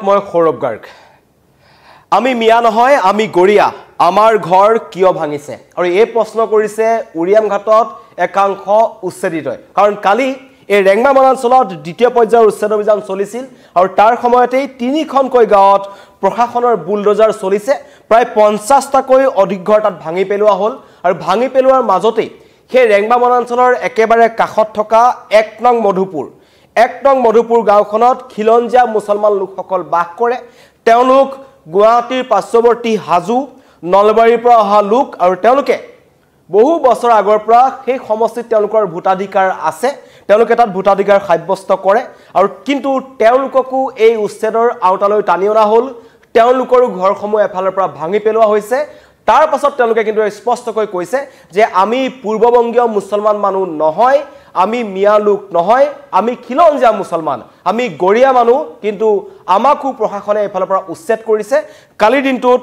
মই সৌৰভ গাৰ্গ আমি মিয়া নহয় আমি গৰিয়া আমাৰ ঘৰ কিয় ভাঙিছে আৰু এই প্ৰশ্ন কৰিছে উৰিয়াম ঘাটত একাংশ উচ্ছেদিতই কাৰণ কালি এই ৰেংমা বনাঞ্চলত দ্বিতীয় পৰ্যায়ৰ উচ্ছেদ অভিযান চলিছিল আৰু তাৰ সময়তেই তিনিখনকৈ গাঁৱত প্ৰশাসনৰ বুলডোজাৰ চলিছে প্ৰায় 50টাকৈ অধিক ঘৰ তাত ভাঙি পেলোৱা হ'ল আৰু ভাঙি পেলোৱাৰ মাজতেই সেই ৰেংমা বনাঞ্চলৰ একেবাৰে কাষত থকা 1 নং মধুপুৰ গাঁওখনত খিলঞ্জীয়া মুছলমান লোকসকল বাস কৰে তেওঁলোক গুৱাহাটীৰ পাৰ্শ্বৱৰ্তী হাজু নলবাৰীৰ পৰা অহা লোক আৰু তেওঁলোকে বহু বছৰ আগৰ পৰা সেই সমষ্টিত তেওঁলোকৰ ভোটাধিকাৰ আছে তেওঁলোকে তাত ভোটাধিকাৰ সাব্যস্ত কৰে আৰু কিন্তু তেওঁলোককো এই উচ্ছেদৰ আওতালৈ টানি অনা হ'ল তেওঁলোকৰো ঘৰসমূহ এফালৰ পৰা ভাঙি পেলোৱা হৈছে তাৰ পাছত তেওঁলোকে কিন্তু স্পষ্টকৈ কৈছে যে আমি পূৰ্ববংগীয় মুছলমান মানুহ নহয় আমি মিয়া লোক নহয় আমি খিলঞ্জীয়া মুছলমান আমি গৰিয়া মানুহ কিন্তু আমাকো প্ৰশাসনে এফালৰ পৰা উচ্ছেদ কৰিছে কালি দিনটোত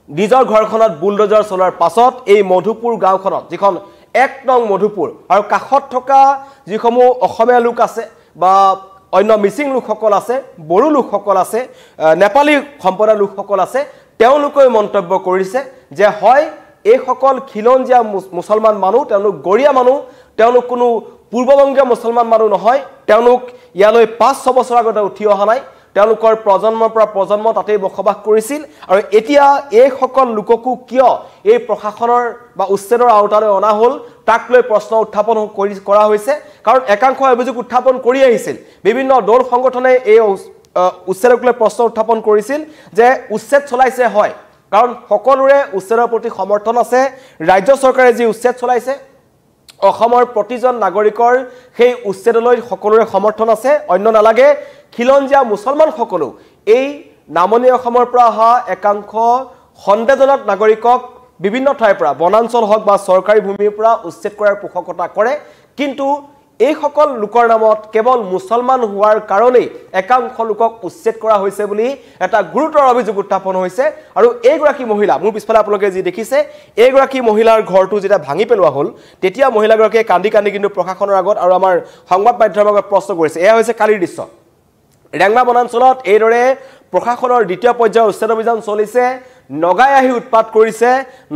নিজৰ ঘৰখনত বুলডোজাৰ চলাৰ পাছত এই মধুপুৰ গাঁওখনত যিখন 1 নং মধুপুৰ আৰু কাষত থকা যিসমূহ অসমীয়া লোক আছে বা অন্য মিচিং লোকসকল আছে বড়ো লোকসকল আছে নেপালী সম্প্ৰদায়ৰ লোকসকল আছে তেওঁলোকে মন্তব্য কৰিছে যে হয় এই সকল খিলঞ্জীয়া মুছলমান মানুহ তেওঁলোক গৰিয়া মানুহ তেওঁলোক কোনো পূৰ্ববংগীয় মুছলমান মানুহ নহয় তেওঁলোক ইয়ালৈ 5-6 বছৰ আগতে উঠি অহা নাই তেওঁলোকৰ প্ৰজন্মৰ পৰা প্ৰজন্ম তাতেই বসবাস কৰিছিল আৰু এতিয়া এই সকল লোককো কিয় এই প্ৰশাসনৰ বা উচ্ছেদৰ আওতালৈ অনা হ'ল তাক লৈ প্ৰশ্ন উত্থাপন কৰা হৈছে কাৰণ একাংশ অভিযোগ উত্থাপন কৰি আহিছিল বিভিন্ন দল সংগঠনে এই উচ্ছেদক লৈ প্ৰশ্ন উত্থাপন কৰিছিল যে উচ্ছেদ চলাইছে হয় কাৰণ সকলোৰে উচ্ছেদৰ প্ৰতি সমৰ্থন আছে ৰাজ্য চৰকাৰে যি উচ্ছেদ চলাইছে অসমৰ প্ৰতিজন নাগৰিকৰ সেই উচ্ছেদলৈ সকলোৰে সমৰ্থন আছে অন্য নালাগে খিলঞ্জীয়া মুছলমান সকলো এই নামনি অসমৰ পৰা অহা একাংশ সন্দেহজনক নাগৰিকক বিভিন্ন ঠাইৰ পৰা বনাঞ্চল হওক বা চৰকাৰী ভূমিৰ পৰা উচ্ছেদ কৰাৰ পোষকতা কৰে কিন্তু এই সকল লোকৰ নামত কেৱল মুছলমান হোৱাৰ কাৰণেই একাংশ লোকক উচ্ছেদ কৰা হৈছে বুলি এটা গুৰুতৰ অভিযোগ উত্থাপন হৈছে আৰু এইগৰাকী মহিলা মোৰ পিছফালে আপোনালোকে যি দেখিছে এইগৰাকী মহিলাৰ ঘৰটো যেতিয়া ভাঙি পেলোৱা হ'ল তেতিয়া মহিলাগৰাকীয়ে কান্দি কিন্তু প্ৰশাসনৰ আগত আৰু আমাৰ সংবাদ মাধ্যমৰ আগত প্ৰশ্ন কৰিছে এয়া হৈছে কালিৰ দৃশ্য ৰেংমা বনাঞ্চলত এইদৰে প্ৰশাসনৰ দ্বিতীয় পৰ্যায়ৰ উচ্ছেদ অভিযান চলিছে নগাই আহি উৎপাত কৰিছে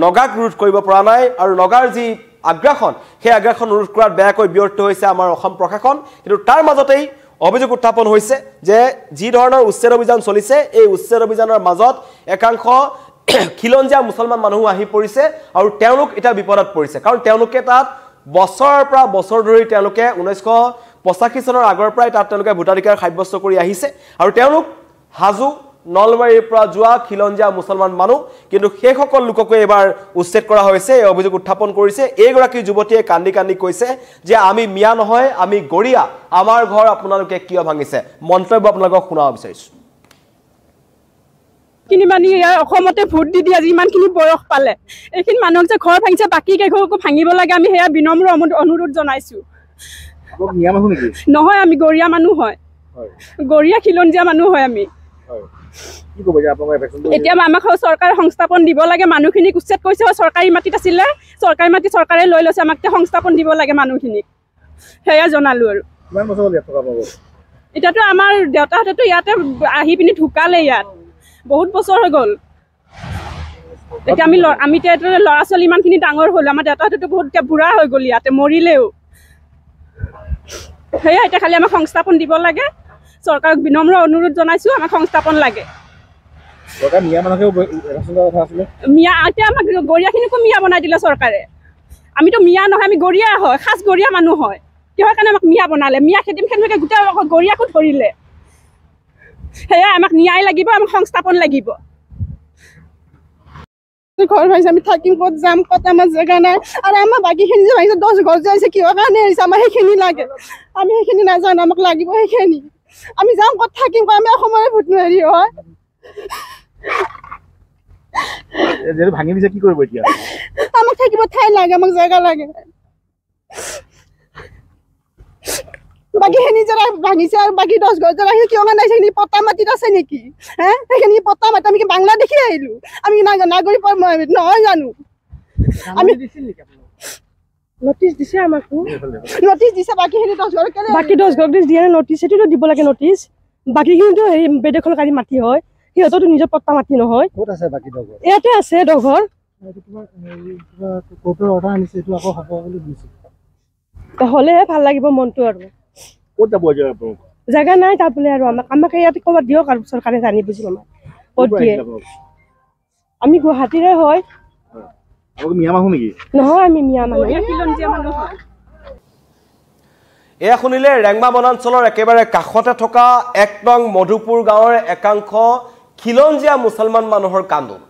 নগাক ৰোধ কৰিব পৰা নাই আৰু নগাৰ যি আগ্ৰাসন সেই আগ্ৰাসন ৰোধ কৰাত বেয়াকৈ ব্যৰ্থ হৈছে আমাৰ অসম প্ৰশাসন কিন্তু তাৰ মাজতেই অভিযোগ উত্থাপন হৈছে যে যি ধৰণৰ উচ্ছেদ অভিযান চলিছে এই উচ্ছেদ অভিযানৰ মাজত একাংশ খিলঞ্জীয়া মুছলমান মানুহ আহি পৰিছে আৰু তেওঁলোক এটা বিপদত পৰিছে কাৰণ তেওঁলোকে তাত বছৰৰ পৰা বছৰ ধৰি তেওঁলোকে 1985 চনৰ আগৰ পৰাই তাত তেওঁলোকে ভোটাধিকাৰ সাব্যস্ত কৰি আহিছে আৰু তেওঁলোক হাজু নলবাৰীৰ পৰা যোৱা খিলঞ্জীয়া মুছলমান মানুহ কিন্তু সেই সকল লোককো এবাৰ উচ্ছেদ কৰা হৈছে এই অভিযোগ উত্থাপন কৰিছে এইগৰাকী যুৱতীয়ে কান্দি কৈছে যে আমি মিয়া নহয় আমি গৰিয়া আমাৰ ঘৰ আপোনালোকে কিয় ভাঙিছে মন্তব্য আপোনালোকক শুনাব বিচাৰিছো কিনি মানি অসমতে ভোট দি আজি ইমানখিনি বয়স পালে এইখিনি মানুহক যে ঘৰ ভাঙিছে বাকী কেইঘৰকো ভাঙিব লাগে আমি সেয়া বিনম্ৰ অনুৰোধ জনাইছো নহয় আমি গৰিয়া মানুহ হয় গৰিয়া খিলঞ্জীয়া মানুহ হয় আমি এতিয়া আমাক চৰকাৰে সংস্থাপন দিব লাগে মানুহখিনিক উচ্ছেদ কৰিছে চৰকাৰী মাটিত আছিলে চৰকাৰী মাটি চৰকাৰে লৈ লৈছে আমাক সংস্থাপন দিব লাগে মানুহখিনিক সেয়া জনালো আৰু এতিয়াতো আমাৰ দেউতাহঁতেতো ইয়াতে আহি পিনি ঢুকালে ইয়াত বহুত বছৰ হৈ গ'ল এতিয়া আমি ল'ৰা ছোৱালী ইমানখিনি ডাঙৰ হ'ল আমাৰ দেউতাহঁতেতো বহুত এতিয়া বুঢ়া হৈ গ'ল ইয়াতে মৰিলেও সেয়া এতিয়া খালি আমাক সংস্থাপন দিব লাগে চৰকাৰক বিনম্ৰ অনুৰোধ জনাইছো আমাক সংস্থাপন লাগে মিয়া এতিয়া আমাক গৰিয়াখিনিকো মিয়া বনাই দিলে চৰকাৰে আমিতো মিয়া নহয় আমি গৰিয়া হয় খাচ গৰিয়া মানুহ হয় কিহৰ কাৰণে আমাক মিয়া বনালে মিয়া খেতিমখেনকে গোটেই গৰিয়াকো ধৰিলে সেয়া আমাক ন্যায় লাগিব আমাক সংস্থাপন লাগিব ঘৰ ভাঙিছে আমি থাকিম ক'ত যাম ক'ত আমাৰ জেগা নাই আৰু আমাৰ বাকীখিনি যে ভাঙিছে 10 ঘৰ যে আহিছে কিহৰ কাৰণে আহিছে আমাৰ সেইখিনি লাগে আমি সেইখিনি নাজানো আমাক লাগিব সেইখিনি আমি যাম ক'ত থাকিম আমি অসমৰে ভোট নোৱাৰি হয় ভাঙি দিছে কি কৰিব এতিয়া আমাক থাকিব ঠাই লাগে আমাক জেগা লাগে বাকীখিনি যাৰা ভাঙিছে আৰু বাকী 10 ঘৰ যারা কিয় নাই সেইখিনি পটা মাটিত আছে নেকি সেইখিনি পটা মাটি আমি বাংলা দেখি আহিলো আমি নাগৰিক নহয় জানো আমি নোটিছ দিছে আমাক নোটিছ দিছে বাকীখিনি 10 ঘৰ কেলে বাকী 10 ঘৰ দিয়া নোটিছ এটো দিব লাগে নোটিছ বাকীখিনিতো হেৰি বেদখলকাৰী মাটি হয় সিহঁতৰতো নিজৰ পট্টা মাটি নহয় ক'ত আছে বাকী দগৰ ইয়াতে আছে দঘৰ কোৰ্টৰ অৰ্ডাৰ আনিছে এইটো আকৌ হ'ব বুলি শুনিছোঁ হ'লেহে ভাল লাগিব মনটো আৰু ক'ত যাব এতিয়া আপোনালোক জেগা নাই যাবলৈ আৰু আমাক ইয়াতে ক'ৰবাত দিয়ক আৰু চৰকাৰে জানি বুজি আমাক ক'ত দিয়ে আমি গুৱাহাটীৰে হয় মিয়া মানুহ নেকি নহয় আমি মিয়া মানুহ এয়া শুনিলে ৰেংমা বনাঞ্চলৰ একেবাৰে কাষতে থকা ১ নং মধুপুৰ গাঁৱৰ একাংশ খিলঞ্জীয়া মুছলমান মানুহৰ কান্দোন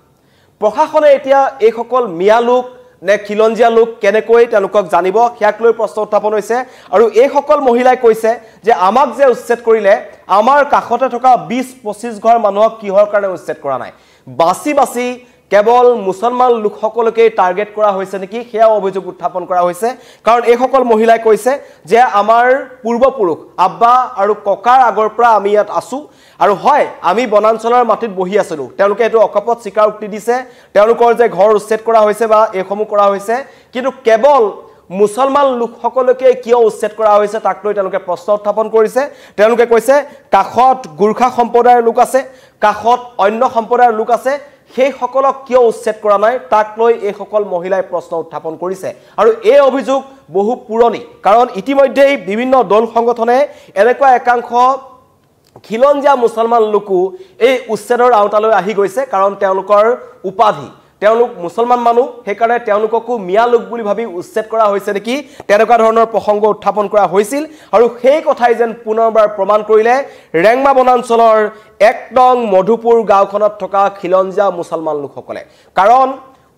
প্ৰশাসনে এতিয়া এইসকল মিয়া লোক নে খিলঞ্জীয়া লোক কেনেকৈ তেওঁলোকক জানিব সেয়াক লৈ প্ৰশ্ন উত্থাপন হৈছে আৰু এইসকল মহিলাই কৈছে যে আমাক যে উচ্ছেদ কৰিলে আমাৰ কাষতে থকা ২০-২৫ ঘৰ মানুহক কিহৰ কাৰণে উচ্ছেদ কৰা নাই বাছি বাছি কেৱল মুছলমান লোকসকলকে টাৰ্গেট কৰা হৈছে নেকি সেয়া অভিযোগ উত্থাপন কৰা হৈছে কাৰণ এইসকল মহিলাই কৈছে যে আমাৰ পূৰ্বপুৰুষ আব্বা আৰু ককাৰ আগৰ পৰা আমি ইয়াত আছো আৰু হয় আমি বনাঞ্চলৰ মাটিত বহি আছিলো তেওঁলোকে এটো অকপত স্বীকাৰ উক্তি দিছে তেওঁলোকৰ যে ঘৰ উচ্ছেদ কৰা হৈছে বা এইসমূহ কৰা হৈছে কিন্তু কেৱল মুছলমান লোকসকলকে কিয় উচ্ছেদ কৰা হৈছে তাক লৈ তেওঁলোকে প্ৰশ্ন উত্থাপন কৰিছে তেওঁলোকে কৈছে কাখত গুৰ্খা সম্প্ৰদায়ৰ লোক আছে কাখত অন্য সম্প্ৰদায়ৰ লোক আছে সেই সকলক কিয় উচ্ছেদ কৰা নাই তাক লৈ এই সকল মহিলাই প্ৰশ্ন উত্থাপন কৰিছে আৰু এই অভিযোগ বহু পুৰণি কাৰণ ইতিমধ্যেই বিভিন্ন দল সংগঠনে এনেকুৱা একাংশ খিলঞ্জীয়া মুছলমান লোকো এই উচ্ছেদৰ আওতালৈ আহি গৈছে কাৰণ তেওঁলোকৰ উপাধি তেওঁলোক মুছলমান মানুহ সেইকাৰণে তেওঁলোককো মিয়া লোক বুলি ভাবি উচ্ছেদ কৰা হৈছে নেকি তেনেকুৱা ধৰণৰ প্ৰসংগ উত্থাপন কৰা হৈছিল আৰু সেই কথাই যেন পুনৰবাৰ প্ৰমাণ কৰিলে ৰেংমা বনাঞ্চলৰ ১ নং মধুপুৰ গাঁওখনত থকা খিলঞ্জীয়া মুছলমান লোকসকলে কাৰণ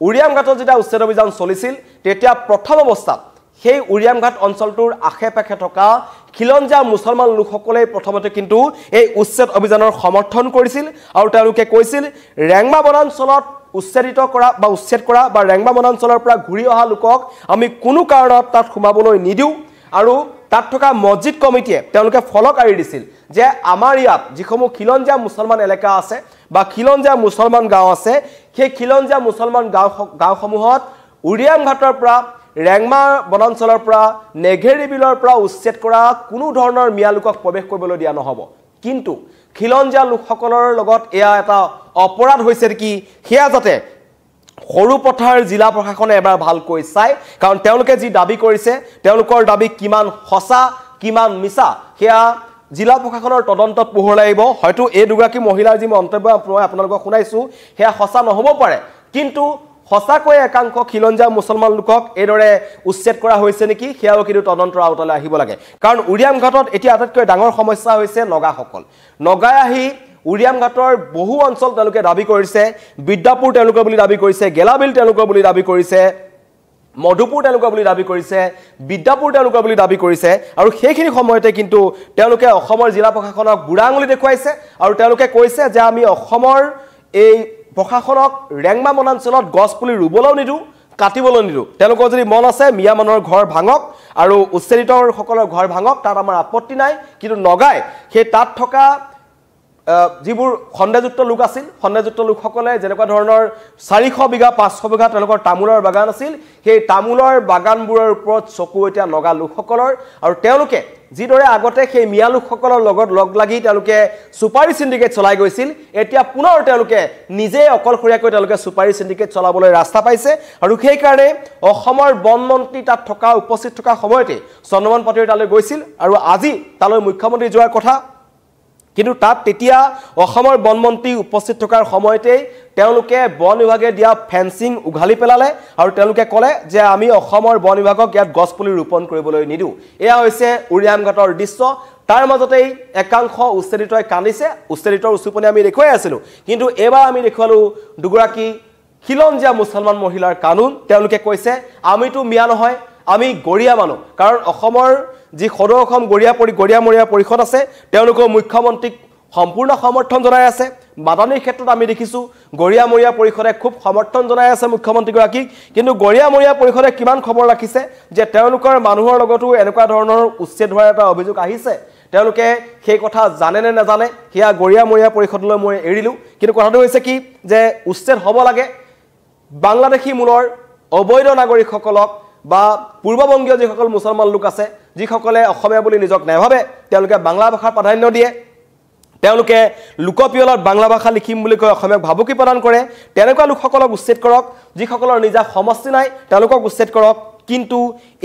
উৰিয়ামঘাটত যেতিয়া উচ্ছেদ অভিযান চলিছিল তেতিয়া প্ৰথম অৱস্থাত সেই উৰিয়ামঘাট অঞ্চলটোৰ আশে-পাশে থকা খিলঞ্জীয়া মুছলমান লোকসকলে প্ৰথমতে কিন্তু এই উচ্ছেদ অভিযানৰ সমৰ্থন কৰিছিল আৰু তেওঁলোকে কৈছিল ৰেংমা বনাঞ্চলত উচ্ছেদিত কৰা বা উচ্ছেদ কৰা বা ৰেংমা বনাঞ্চলৰ পৰা ঘূৰি অহা লোকক আমি কোনো কাৰণত তাত সোমাবলৈ নিদিওঁ আৰু তাত থকা মছজিদ কমিটিয়ে তেওঁলোকে ফলক আঁৰি দিছিল যে আমাৰ ইয়াত যিসমূহ খিলঞ্জীয়া মুছলমান এলেকা আছে বা খিলঞ্জীয়া মুছলমান গাঁও আছে সেই খিলঞ্জীয়া মুছলমান গাঁওসমূহত উৰিয়ামঘাটৰ পৰা ৰেংমা বনাঞ্চলৰ পৰা নেঘেৰি বিলৰ পৰা উচ্ছেদ কৰা কোনো ধৰণৰ মিয়া লোকক প্ৰৱেশ কৰিবলৈ দিয়া নহব কিন্তু খিলঞ্জীয়া লোকসকলৰ লগত এয়া এটা অপৰাধ হৈছে নেকি সেয়া যাতে সৰুপথাৰ জিলা প্ৰশাসনে এবাৰ ভালকৈ চাই কাৰণ তেওঁলোকে যি দাবী কৰিছে তেওঁলোকৰ দাবী কিমান সঁচা কিমান মিছা সেয়া জিলা প্ৰশাসনৰ তদন্তত পোহৰ লাগিব হয়তো এই দুগৰাকী মহিলাৰ যি মন্তব্য মই আপোনালোকক শুনাইছো সেয়া সঁচা নহব পাৰে কিন্তু সঁচাকৈ একাংশ খিলঞ্জীয়া মুছলমান লোকক এইদৰে উচ্ছেদ কৰা হৈছে নেকি সেয়াও কিন্তু তদন্তৰ আওতালৈ আহিব লাগে কাৰণ উৰিয়ামঘাটত এতিয়া আটাইতকৈ ডাঙৰ সমস্যা হৈছে নগাসকল নগাই আহি উৰিয়ামঘাটৰ বহু অঞ্চল তেওঁলোকে দাবী কৰিছে বিদ্যাপুৰ তেওঁলোকৰ বুলি দাবী কৰিছে গেলাবিল তেওঁলোকৰ বুলি দাবী কৰিছে মধুপুৰ তেওঁলোকৰ বুলি দাবী কৰিছে বিদ্যাপুৰ তেওঁলোকৰ বুলি দাবী কৰিছে আৰু সেইখিনি সময়তে কিন্তু তেওঁলোকে অসমৰ জিলা প্ৰশাসনক বুঢ়া আঙুলি দেখুৱাইছে আৰু তেওঁলোকে কৈছে যে আমি অসমৰ এই প্ৰশাসনক ৰেংমা বনাঞ্চলত গছ পুলি ৰুবলৈও নিদিওঁ কাটিবলৈ নিদিওঁ তেওঁলোকৰ যদি মন আছে মিয়া মানুহৰ ঘৰ ভাঙক আৰু উচ্ছেদিতসকলৰ ঘৰ ভাঙক তাত আমাৰ আপত্তি নাই কিন্তু নগাই সেই তাত থকা যিবোৰ খণ্ডযুক্ত লোক আছিল খণ্ডযুক্ত লোকসকলে যেনেকুৱা ধৰণৰ ৪০০ বিঘা ৫০০ বিঘা তেওঁলোকৰ তামোলৰ বাগান আছিল সেই তামোলৰ বাগানবোৰৰ ওপৰত চকু এতিয়া নগা লোকসকলৰ আৰু তেওঁলোকে যিদৰে আগতে সেই মিয়া লোকসকলৰ লগত লগ লাগি তেওঁলোকে সুপাৰী সিন্ডিকেট চলাই গৈছিল এতিয়া পুনৰ তেওঁলোকে নিজে অকলশৰীয়াকৈ তেওঁলোকে সুপাৰী সিন্ডিকেট চলাবলৈ ৰাস্তা পাইছে আৰু সেই কাৰণে অসমৰ বন মন্ত্ৰী তাত থকা উপস্থিত থকা সময়তে চন্দ্ৰমোহন পাটোৱাৰী তালৈ গৈছিল আৰু আজি তালৈ মুখ্যমন্ত্ৰী যোৱাৰ কথা কিন্তু তাত তেতিয়া অসমৰ বন মন্ত্ৰী উপস্থিত থকাৰ সময়তে তেওঁলোকে বন বিভাগে দিয়া ফেন্সিং উঘালি পেলালে আৰু তেওঁলোকে ক'লে যে আমি অসমৰ বন বিভাগক ইয়াত গছ পুলি ৰোপণ কৰিবলৈ নিদিওঁ এয়া হৈছে উৰিয়ামঘাটৰ দৃশ্য তাৰ মাজতেই একাংশ উচ্ছেদিতই কান্দিছে উচ্ছেদিতৰ উচুপনি আমি দেখুৱাই আছিলো কিন্তু এবাৰ আমি দেখুৱালো দুগৰাকী খিলঞ্জীয়া মুছলমান মহিলাৰ কানুন তেওঁলোকে কৈছে আমিতো মিয়া নহয় আমি গৰিয়া মানুহ কাৰণ অসমৰ যি সদৌ অসম গৰিয়ামৰীয়া পৰিষদ আছে তেওঁলোকৰ মুখ্যমন্ত্ৰীক সম্পূৰ্ণ সমৰ্থন জনাই আছে বাদানীৰ ক্ষেত্ৰত আমি দেখিছো গৰিয়ামৰীয়া পৰিষদে খুব সমৰ্থন জনাই আছে মুখ্যমন্ত্ৰীগৰাকীক কিন্তু গৰিয়ামৰীয়া পৰিষদে কিমান খবৰ ৰাখিছে যে তেওঁলোকৰ মানুহৰ লগতো এনেকুৱা ধৰণৰ উচ্ছেদ হোৱাৰ এটা অভিযোগ আহিছে তেওঁলোকে সেই কথা জানে নে নাজানে সেয়া গৰিয়ামৰীয়া পৰিষদলৈ মই এৰিলো কিন্তু কথাটো হৈছে কি যে উচ্ছেদ হ'ব লাগে বাংলাদেশী মূলৰ অবৈধ নাগৰিকসকলক বা পূৰ্ববংগীয় যিসকল মুছলমান লোক আছে যিসকলে অসমীয়া বুলি নিজক নেভাবে তেওঁলোকে বাংলা ভাষাৰ প্ৰাধান্য দিয়ে তেওঁলোকে লোকপিয়লত বাংলা ভাষা লিখিম বুলি কৈ অসমীয়াক ভাবুকি প্ৰদান কৰে তেনেকুৱা লোকসকলক উচ্ছেদ কৰক যিসকলৰ নিজা সমষ্টি নাই তেওঁলোকক উচ্ছেদ কৰক কিন্তু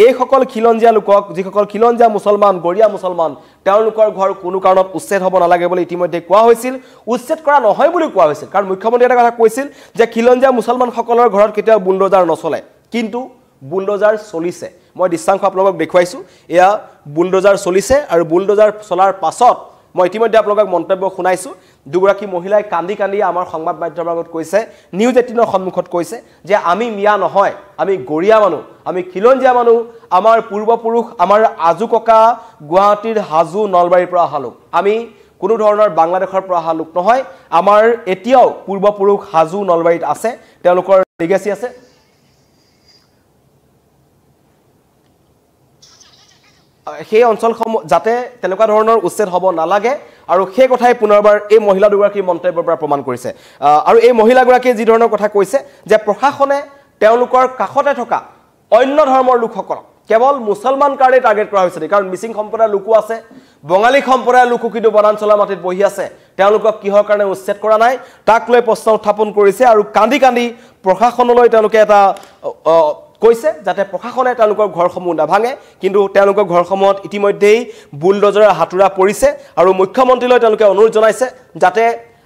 এইসকল খিলঞ্জীয়া লোকক যিসকল খিলঞ্জীয়া মুছলমান গৰিয়া মুছলমান তেওঁলোকৰ ঘৰ কোনো কাৰণত উচ্ছেদ হ'ব নালাগে বুলি ইতিমধ্যে কোৱা হৈছিল উচ্ছেদ কৰা নহয় বুলি কোৱা হৈছিল কাৰণ মুখ্যমন্ত্ৰী এটা কথা কৈছিল যে খিলঞ্জীয়া মুছলমানসকলৰ ঘৰত কেতিয়াও বুলডোজাৰ নচলে কিন্তু বুলডোজাৰ চলিছে মই দৃশ্যাংশ আপোনালোকক দেখুৱাইছোঁ এয়া বুলডোজাৰ চলিছে আৰু বুলডোজাৰ চলাৰ পাছত মই ইতিমধ্যে আপোনালোকক মন্তব্য শুনাইছোঁ দুগৰাকী মহিলাই কান্দি কান্দি আমাৰ সংবাদ মাধ্যমৰ আগত কৈছে নিউজ 18ৰ সন্মুখত কৈছে যে আমি মিয়া নহয় আমি গৰিয়া মানুহ আমি খিলঞ্জীয়া মানুহ আমাৰ পূৰ্বপুৰুষ আমাৰ আজু ককা গুৱাহাটীৰ হাজু নলবাৰীৰ পৰা অহা লোক আমি কোনো ধৰণৰ বাংলাদেশৰ পৰা অহা লোক নহয় আমাৰ এতিয়াও পূৰ্বপুৰুষ হাজু নলবাৰীত আছে তেওঁলোকৰ লিগেসি আছে সেই অঞ্চলসমূহ যাতে তেনেকুৱা ধৰণৰ উচ্ছেদ হ'ব নালাগে আৰু সেই কথাই পুনৰবাৰ এই মহিলা দুগৰাকীৰ মন্তব্যৰ পৰা প্ৰমাণ কৰিছে আৰু এই মহিলাগৰাকীয়ে যি ধৰণৰ কথা কৈছে যে প্ৰশাসনে তেওঁলোকৰ কাষতে থকা অন্য ধৰ্মৰ লোকসকলক কেৱল মুছলমান কাৰণে টাৰ্গেট কৰা হৈছে কাৰণ মিচিং সম্প্ৰদায়ৰ লোকো আছে বঙালী সম্প্ৰদায়ৰ লোকো কিন্তু বনাঞ্চলৰ মাটিত বহি আছে তেওঁলোকক কিহৰ কাৰণে উচ্ছেদ কৰা নাই তাক লৈ প্ৰশ্ন উত্থাপন কৰিছে আৰু কান্দি কান্দি প্ৰশাসনলৈ তেওঁলোকে এটা কৈছে যাতে প্ৰশাসনে তেওঁলোকৰ ঘৰসমূহ নাভাঙে কিন্তু তেওঁলোকৰ ঘৰসমূহত ইতিমধ্যেই বুলডোজাৰৰ হাতুৰা পৰিছে আৰু মুখ্যমন্ত্ৰীলৈ তেওঁলোকে অনুৰোধ জনাইছে যাতে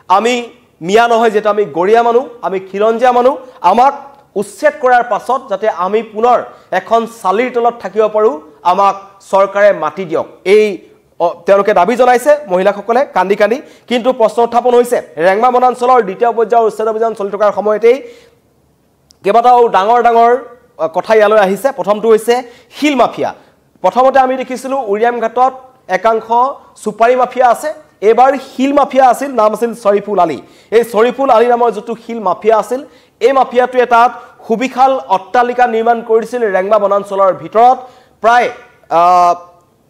আমি মিয়া নহয় যেটা আমি গৰিয়া মানুহ আমি খিলঞ্জীয়া মানুহ আমাক উচ্ছেদ কৰাৰ পাছত যাতে আমি পুনৰ এখন চালিৰ তলত থাকিব পাৰোঁ আমাক চৰকাৰে মাটি দিয়ক এই তেওঁলোকে দাবী জনাইছে মহিলাসকলে কান্দি কান্দি কিন্তু প্ৰশ্ন উত্থাপন হৈছে ৰেংমা বনাঞ্চলৰ দ্বিতীয় পৰ্যায়ৰ উচ্ছেদ অভিযান চলি থকাৰ সময়তেই কেইবাটাও ডাঙৰ ডাঙৰ কথা ইয়ালৈ আহিছে প্ৰথমটো হৈছে হিল মাফিয়া প্ৰথমতে আমি দেখিছিলোঁ উৰিয়াম ঘাটত একাংশ সুপাৰী মাফিয়া আছে এবাৰ হিল মাফিয়া আছিল নাম আছিল শৰীফুল আলী এই শৰীফুল আলী নামৰ যেটো হিল মাফিয়া আছিল এই মাফিয়াটোৱে তাত সুবিশাল অট্টালিকা নিৰ্মাণ কৰিছিল ৰেংমা বনাঞ্চলৰ ভিতৰত প্ৰায়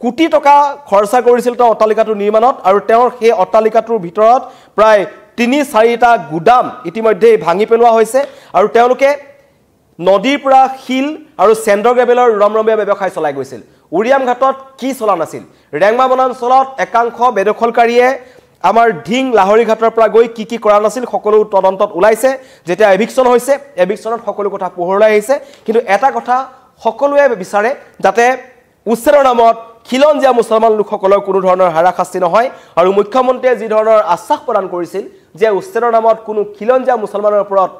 কোটি টকা খৰচা কৰিছিল তেওঁ অট্টালিকাটো নিৰ্মাণত আৰু তেওঁৰ সেই অট্টালিকাটোৰ ভিতৰত প্ৰায় ৩-৪টা গুদাম ইতিমধ্যে ভাঙি পেলোৱা হৈছে আৰু তেওঁলোকে নদীৰ পৰা হিল আৰু চেণ্ডৰ গ্ৰেভেলৰ ৰমৰমীয়া ব্যৱসায় চলাই গৈছিল উৰিয়াম ঘাটত কি চলা নাছিল ৰেংমা বনাঞ্চলত একাংশ বেদখলকাৰীয়ে আমাৰ ঢিং লাহৰি ঘাটৰ পৰা গৈ কি কৰা নাছিল সকলো তদন্তত ওলাইছে যেতিয়া এভিকশন হৈছে এভিকশনত সকলো কথা পোহৰলৈ আহিছে কিন্তু এটা কথা সকলোৱে বিচাৰে যাতে উচ্ছেদৰ নামত খিলঞ্জীয়া মুছলমান লোকসকলৰ কোনো ধৰণৰ হাৰাশাস্তি নহয় আৰু মুখ্যমন্ত্ৰীয়ে যি ধৰণৰ আশ্বাস প্ৰদান কৰিছিল যে উচ্ছেদৰ নামত কোনো খিলঞ্জীয়া মুছলমানৰ ওপৰত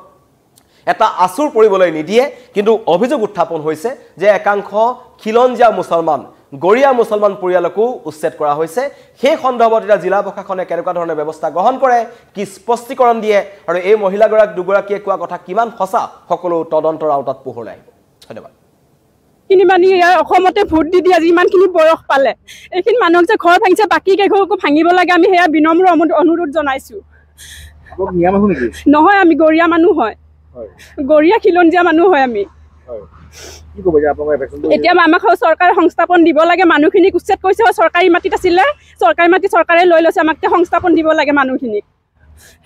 এটা আসুৰ পৰিবলৈ নিদিয়ে কিন্তু অভিযোগ উত্থাপন হৈছে যে একাংশ খিলঞ্জীয়া মুছলমান গৰিয়া মুছলমান পৰিয়ালকো উচ্ছেদ কৰা হৈছে সেই সন্দৰ্ভত এটা জিলা প্ৰশাসনে কেনেকুৱা ধৰণৰ ব্যৱস্থা গ্ৰহণ কৰে কি স্পষ্টীকৰণ দিয়ে আৰু এই দুগৰাকীয়ে কোৱা কথা কিমান সঁচা সকলো তদন্তৰ আওতাত পোহৰলৈ আহিব ধন্যবাদ কিনি মানি অসমতে ভোট দি দিয়া যিমানখিনি বয়স পালে এইখিনি মানুহক যে ঘৰ ভাঙিছে বাকী কেইঘৰকো ভাঙিব লাগে আমি সেয়া বিনম্ৰ অনুৰোধ জনাইছোঁ নহয় আমি গৰিয়া মানুহ হয় গৰিয়া খিলঞ্জীয়া মানুহ হয় আমি এতিয়া আমাক চৰকাৰে সংস্থাপন দিব লাগে মানুহখিনিক উচ্ছেদ কৰিছে চৰকাৰী মাটিত আছিলে চৰকাৰী মাটি চৰকাৰে লৈ লৈছে আমাক সংস্থাপন দিব লাগে মানুহখিনিক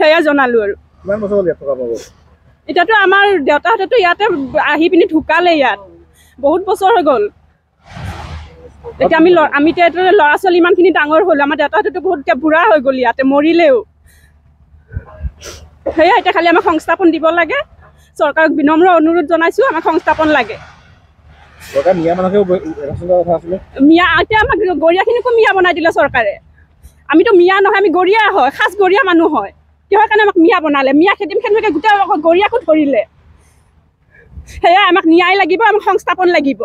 সেয়া জনালোঁ আৰু এতিয়াতো আমাৰ দেউতাহঁতেতো ইয়াতে আহি পিনি ঢুকালে ইয়াত বহুত বছৰ হৈ গ'ল এতিয়া আমি ল'ৰা ছোৱালী ইমানখিনি ডাঙৰ হ'লো আমাৰ দেউতাহঁতেতো বহুত বুঢ়া হৈ গ'ল ইয়াতে মৰিলেও সেয়া এতিয়া খালি আমাক সংস্থাপন দিব লাগে চৰকাৰক বিনম্ৰ অনুৰোধ জনাইছোঁ আমাক সংস্থাপন লাগে মিয়া এতিয়া আমাক গৰিয়াখিনিকো মিয়া বনাই দিলে চৰকাৰে আমিতো মিয়া নহয় আমি গৰিয়া হয় খাচ গৰিয়া মানুহ হয় কিহৰ কাৰণে আমাক মিয়া বনালে মিয়া খেদিম গোটেই গৰিয়াকো ধৰিলে সেয়া আমাক ন্যায় লাগিব আমাক সংস্থাপন লাগিব